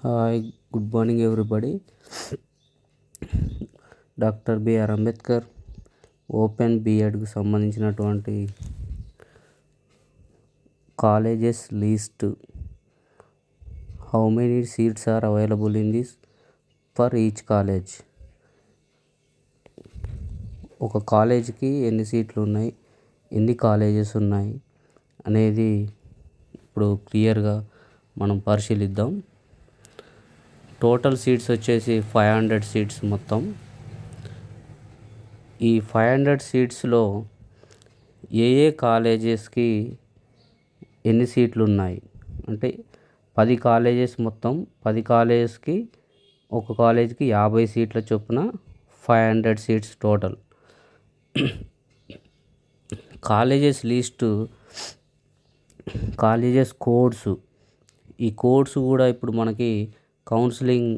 Hi, good morning everybody. Doctor BR Ambedkar open బీఎడ్కి సంబంధించినటువంటి colleges list. How many seats are available in this for each college. ఒక కాలేజ్కి ఎన్ని సీట్లు ఉన్నాయి, ఎన్ని కాలేజెస్ ఉన్నాయి అనేది ఇప్పుడు క్లియర్గా మనం పరిశీలిద్దాం. టోటల్ సీట్స్ వచ్చేసి 500 సీట్స్ మొత్తం. ఈ 500 సీట్స్లో ఏ కాలేజెస్కి ఎన్ని సీట్లు ఉన్నాయి అంటే 10 కాలేజెస్, మొత్తం 10 కాలేజెస్కి ఒక కాలేజ్కి 50 సీట్ల చొప్పున 500 seats total. Colleges list, colleges codes. ఈ కోడ్స్ కూడా ఇప్పుడు మనకి కౌన్సిలింగ్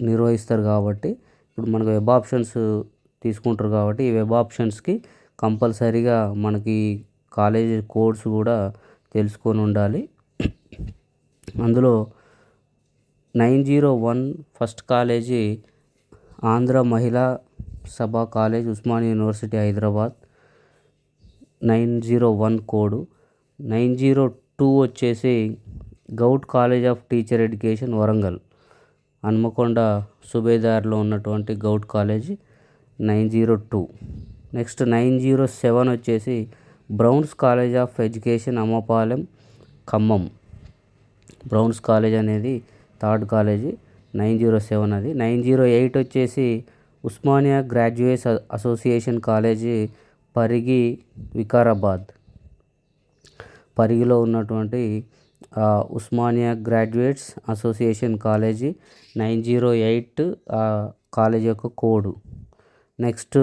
నిర్వహిస్తారు కాబట్టి ఇప్పుడు మనకు వెబ్ ఆప్షన్స్ తీసుకుంటారు కాబట్టి ఈ వెబ్ ఆప్షన్స్కి కంపల్సరీగా మనకి కాలేజీ కోడ్స్ కూడా తెలుసుకొని ఉండాలి. అందులో 901 first college Andhra Mahila Sabha college, Osmania university Hyderabad 901 code. 902 వచ్చేసి govt college of teacher education Warangal, Hanamkonda సుబేదార్లో ఉన్నటువంటి గౌట్ కాలేజ్ 902. నెక్స్ట్ 907 వచ్చేసి Brown's college of education Ammapalem Khammam. Brown's college అనేది థర్డ్ కాలేజీ, 907 అది. 908 వచ్చేసి Osmania graduates association college Parigi Vikarabad. పరిగిలో ఉన్నటువంటి Osmania graduates association college 908 college యొక్క code. Next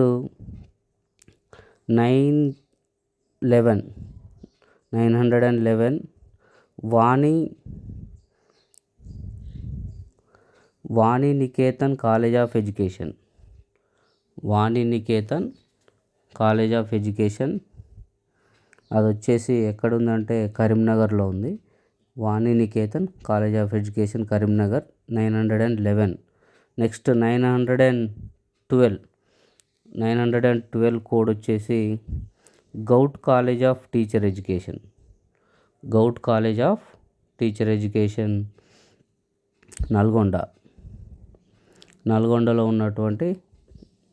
911 Vani Niketan college of education. Vani Niketan college of education అది వచ్చేసి ఎక్కడుందంటే కరీంనగర్లో ఉంది. Vani Niketan college of education Karimnagar 911. Next 912 code వచ్చేసి govt college of teacher education. Govt college of teacher education నల్గొండలో ఉన్నటువంటి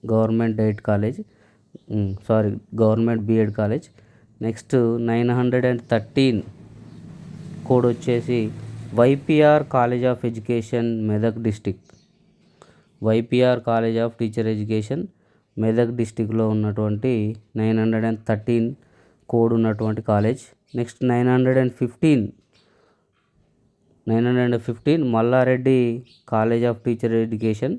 government BEd college. Next 913 code వచ్చేసి YPR college of education Medak district. YPR college of teacher education Medak డిస్టిక్లో ఉన్నటువంటి 913 కోడ్ ఉన్నటువంటి college. Next 915 Mallareddy college of teacher education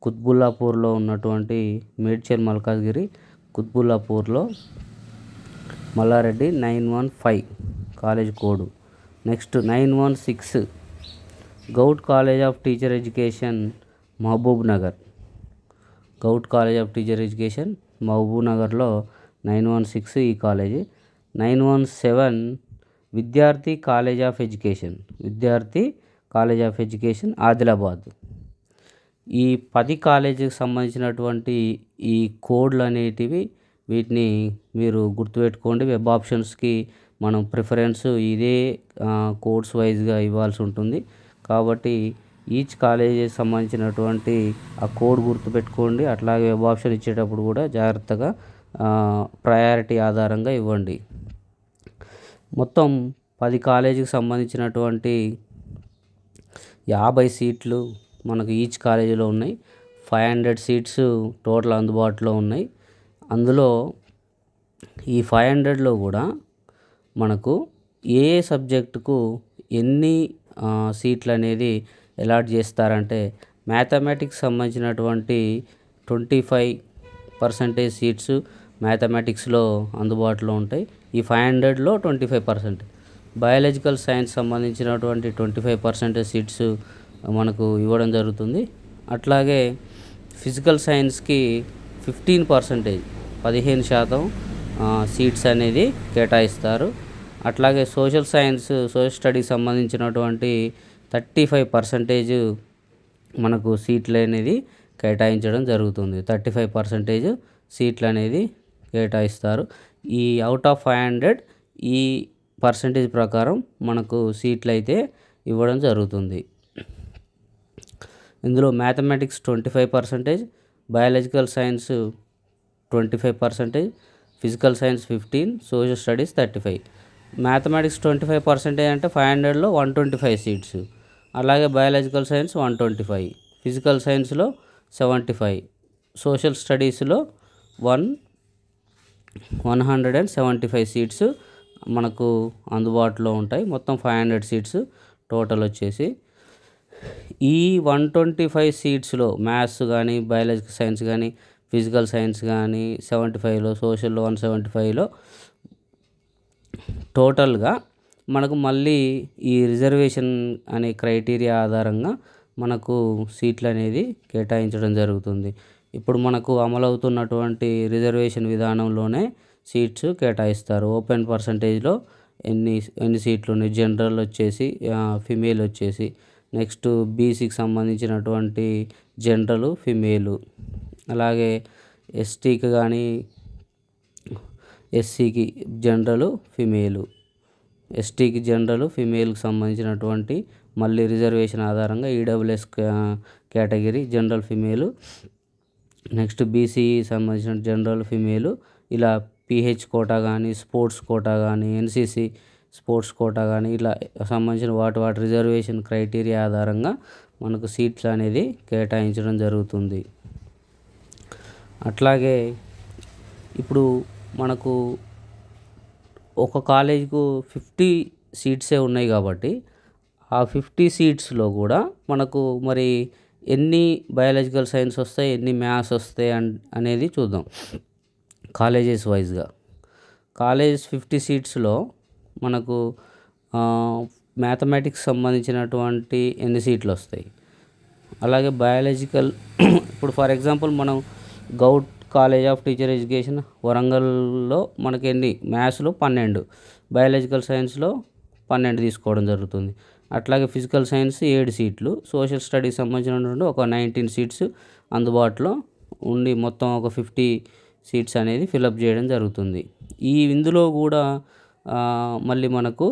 కుత్బుల్లాపూర్లో ఉన్నటువంటి మేడ్చల్ మల్కాజ్గిరి కుత్బుల్లాపూర్లో Mallareddy 915 college code. Next 916 govt college of teacher education Mahabub Nagar. Govt college of teacher education Mahabub నగర్లో 916 ఈ college. 917 విద్యార్థి college of education Adilabad. ఈ 10 కాలేజీకి సంబంధించినటువంటి ఈ కోడ్లు అనేటివి వీటిని మీరు గుర్తుపెట్టుకోండి. వెబ్ ఆప్షన్స్కి మనం ప్రిఫరెన్స్ ఇదే కోడ్స్ వైజ్గా ఇవ్వాల్సి ఉంటుంది కాబట్టి ఈచ్ కాలేజీకి సంబంధించినటువంటి ఆ కోడ్ గుర్తుపెట్టుకోండి. అట్లాగే వెబ్ ఆప్షన్ ఇచ్చేటప్పుడు కూడా జాగ్రత్తగా ప్రయారిటీ ఆధారంగా ఇవ్వండి. మొత్తం 10 కాలేజీకి సంబంధించినటువంటి 50 సీట్లు మనకు ఈచ్ కాలేజీలో ఉన్నాయి. 500 సీట్స్ టోటల్ అందుబాటులో ఉన్నాయి. అందులో ఈ 500లో కూడా మనకు ఏ సబ్జెక్టుకు ఎన్ని సీట్లు అనేది అలాట్ చేస్తారంటే మ్యాథమెటిక్స్ సంబంధించినటువంటి 25% సీట్స్ మ్యాథమెటిక్స్లో అందుబాటులో ఉంటాయి. ఈ 500లో 25%. బయాలజికల్ సైన్స్ సంబంధించినటువంటి 25% సీట్స్ మనకు ఇవ్వడం జరుగుతుంది. అట్లాగే ఫిజికల్ సైన్స్కి 15% సీట్స్ అనేది కేటాయిస్తారు. అట్లాగే సోషల్ స్టడీస్ సంబంధించినటువంటి 35% మనకు సీట్లు అనేది కేటాయించడం జరుగుతుంది. 35% సీట్లు అనేది కేటాయిస్తారు. ఈ అవుట్ ఆఫ్ 500 ఈ పర్సంటేజ్ ప్రకారం మనకు సీట్లు అయితే ఇవ్వడం జరుగుతుంది. ఇందులో mathematics 25%, biological science 25%, physical science 15, social studies 35. Mathematics 25% అంటే 500లో 125 సీట్స్. అలాగే బయాలజికల్ సైన్స్ 125, ఫిజికల్ సైన్స్లో 75, సోషల్ స్టడీస్లో 175 సీట్స్ మనకు అందుబాటులో ఉంటాయి. మొత్తం 500 సీట్స్ టోటల్ వచ్చేసి. ఈ 125 సీట్స్లో మ్యాథ్స్ కానీ, బయాలజికల్ సైన్స్ కానీ, ఫిజికల్ సైన్స్ కానీ 75లో, సోషల్లో 175లో టోటల్గా మనకు మళ్ళీ ఈ రిజర్వేషన్ అనే క్రైటీరియా ఆధారంగా మనకు సీట్లు అనేది కేటాయించడం జరుగుతుంది. ఇప్పుడు మనకు అమలవుతున్నటువంటి రిజర్వేషన్ విధానంలోనే సీట్స్ కేటాయిస్తారు. ఓపెన్ పర్సంటేజ్లో ఎన్ని సీట్లు ఉన్నాయి, జనరల్ వచ్చేసి ఫిమేల్ వచ్చేసి, నెక్స్ట్ బీసీకి సంబంధించినటువంటి జనరల్ ఫిమేలు, అలాగే ఎస్టీకి కానీ ఎస్సీకి జనరల్ ఫిమేలు, ఎస్టీకి జనరల్ ఫిమేల్కి సంబంధించినటువంటి మళ్ళీ రిజర్వేషన్ ఆధారంగా EWS category general female, next BC సంబంధించిన జనరల్ ఫిమేలు, ఇలా పీహెచ్ కోటా కానీ, స్పోర్ట్స్ కోటా కానీ, ఎన్సీసీ స్పోర్ట్స్ కోటా కానీ ఇలా సంబంధించిన వాటి రిజర్వేషన్ క్రైటీరియా ఆధారంగా మనకు సీట్లు అనేది కేటాయించడం జరుగుతుంది. అట్లాగే ఇప్పుడు మనకు ఒక కాలేజీకు 50 సీట్సే ఉన్నాయి కాబట్టి ఆ 50 సీట్స్లో కూడా మనకు మరి ఎన్ని బయాలజికల్ సైన్స్ వస్తాయి, ఎన్ని మ్యాథ్స్ వస్తాయి అనేది చూద్దాం. కాలేజెస్ వైజ్గా కాలేజెస్ 50 సీట్స్లో మనకు మ్యాథమెటిక్స్ సంబంధించినటువంటి ఎన్ని సీట్లు వస్తాయి, అలాగే బయాలజికల్ ఇప్పుడు ఫర్ ఎగ్జాంపుల్ మనం govt college of teacher education వరంగల్లో మనకి ఎన్ని మ్యాథ్స్లో 12, బయాలజికల్ సైన్స్లో 12 తీసుకోవడం జరుగుతుంది. అట్లాగే ఫిజికల్ సైన్స్ 7 సీట్లు, సోషల్ స్టడీస్ సంబంధించినటువంటి ఒక 19 సీట్స్ అందుబాటులో ఉండి మొత్తం ఒక 50 సీట్స్ అనేది ఫిలప్ చేయడం జరుగుతుంది. ఇందులో కూడా మళ్ళీ మనకు